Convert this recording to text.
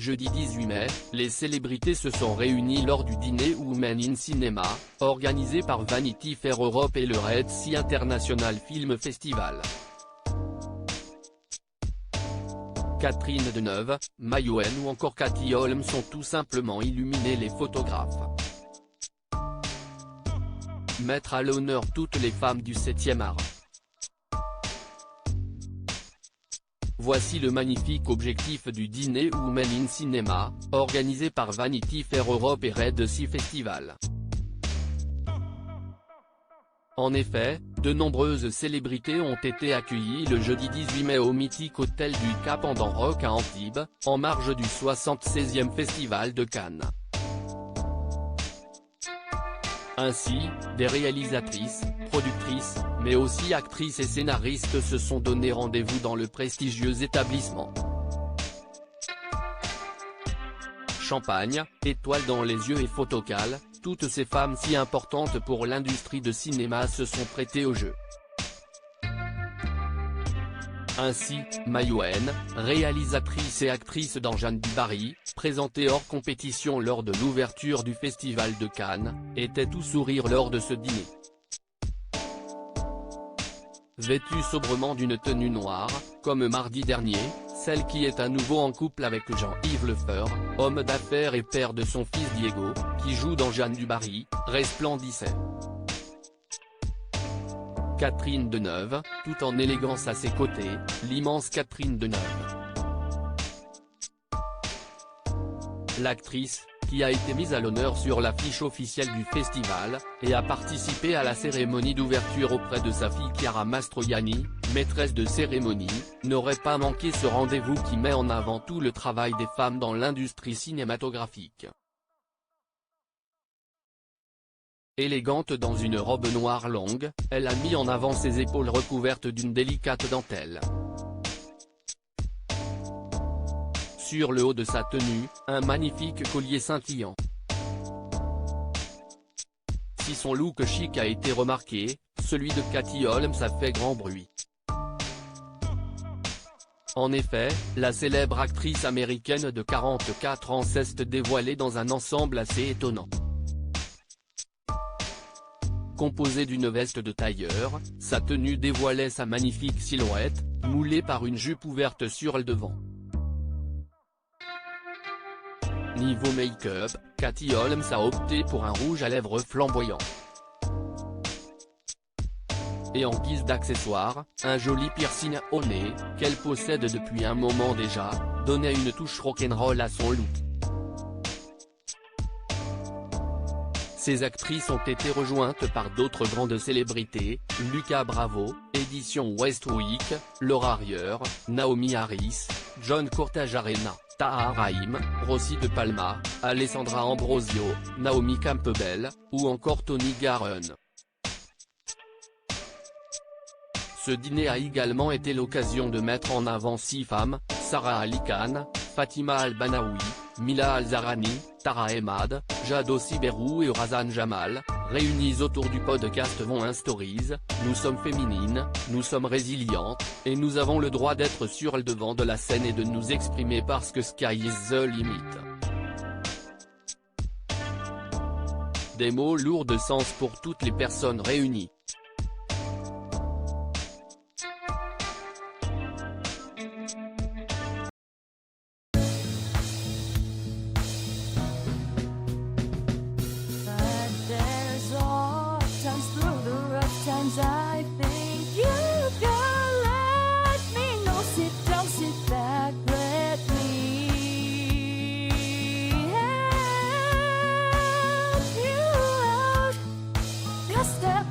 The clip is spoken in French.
jeudi 18 mai, les célébrités se sont réunies lors du dîner Women in Cinema, organisé par Vanity Fair Europe et le Red Sea International Film Festival. Catherine Deneuve, Mayouen ou encore Katy Holmes ont tout simplement illuminé les photographes. Mettre à l'honneur toutes les femmes du 7e art. Voici le magnifique objectif du dîner Women in Cinema, organisé par Vanity Fair Europe et Red Sea Festival. En effet, de nombreuses célébrités ont été accueillies le jeudi 18 mai au mythique hôtel du Cap en Rock à Antibes, en marge du 76e Festival de Cannes. Ainsi, des réalisatrices, productrices, mais aussi actrices et scénaristes se sont donné rendez-vous dans le prestigieux établissement. Champagne, étoiles dans les yeux et photocall, toutes ces femmes si importantes pour l'industrie de cinéma se sont prêtées au jeu. Ainsi, Mayouen, réalisatrice et actrice dans Jeanne du Barry, présentée hors compétition lors de l'ouverture du Festival de Cannes, était tout sourire lors de ce dîner. Vêtue sobrement d'une tenue noire, comme mardi dernier, celle qui est à nouveau en couple avec Jean-Yves Lefeur, homme d'affaires et père de son fils Diego, qui joue dans Jeanne du Barry, resplendissait. Catherine Deneuve, tout en élégance à ses côtés, l'immense Catherine Deneuve. L'actrice, qui a été mise à l'honneur sur l'affiche officielle du festival, et a participé à la cérémonie d'ouverture auprès de sa fille Chiara Mastroianni, maîtresse de cérémonie, n'aurait pas manqué ce rendez-vous qui met en avant tout le travail des femmes dans l'industrie cinématographique. Élégante dans une robe noire longue, elle a mis en avant ses épaules recouvertes d'une délicate dentelle. Sur le haut de sa tenue, un magnifique collier scintillant. Si son look chic a été remarqué, celui de Katy Holmes a fait grand bruit. En effet, la célèbre actrice américaine de 44 ans s'est dévoilée dans un ensemble assez étonnant. Composée d'une veste de tailleur, sa tenue dévoilait sa magnifique silhouette, moulée par une jupe ouverte sur le devant. Niveau make-up, Katy Holmes a opté pour un rouge à lèvres flamboyant. Et en guise d'accessoire, un joli piercing au nez, qu'elle possède depuis un moment déjà, donnait une touche rock'n'roll à son look. Ces actrices ont été rejointes par d'autres grandes célébrités, Lucas Bravo, Édition Westwick, Laura Harrier, Naomi Harris, John Cortajarena, Tahar Rahim, Rossi de Palma, Alessandra Ambrosio, Naomi Campbell, ou encore Tony Garron. Ce dîner a également été l'occasion de mettre en avant 6 femmes, Sarah Ali Khan, Fatima Al-Banaoui, Mila Al-Zarani, Tara Emad, Jado Siberou et Razan Jamal, réunies autour du podcast Women Stories, nous sommes féminines, nous sommes résilientes, et nous avons le droit d'être sur le devant de la scène et de nous exprimer parce que sky is the limit. Des mots lourds de sens pour toutes les personnes réunies. I think you can let me know. Sit down, sit back, let me help you out. Just step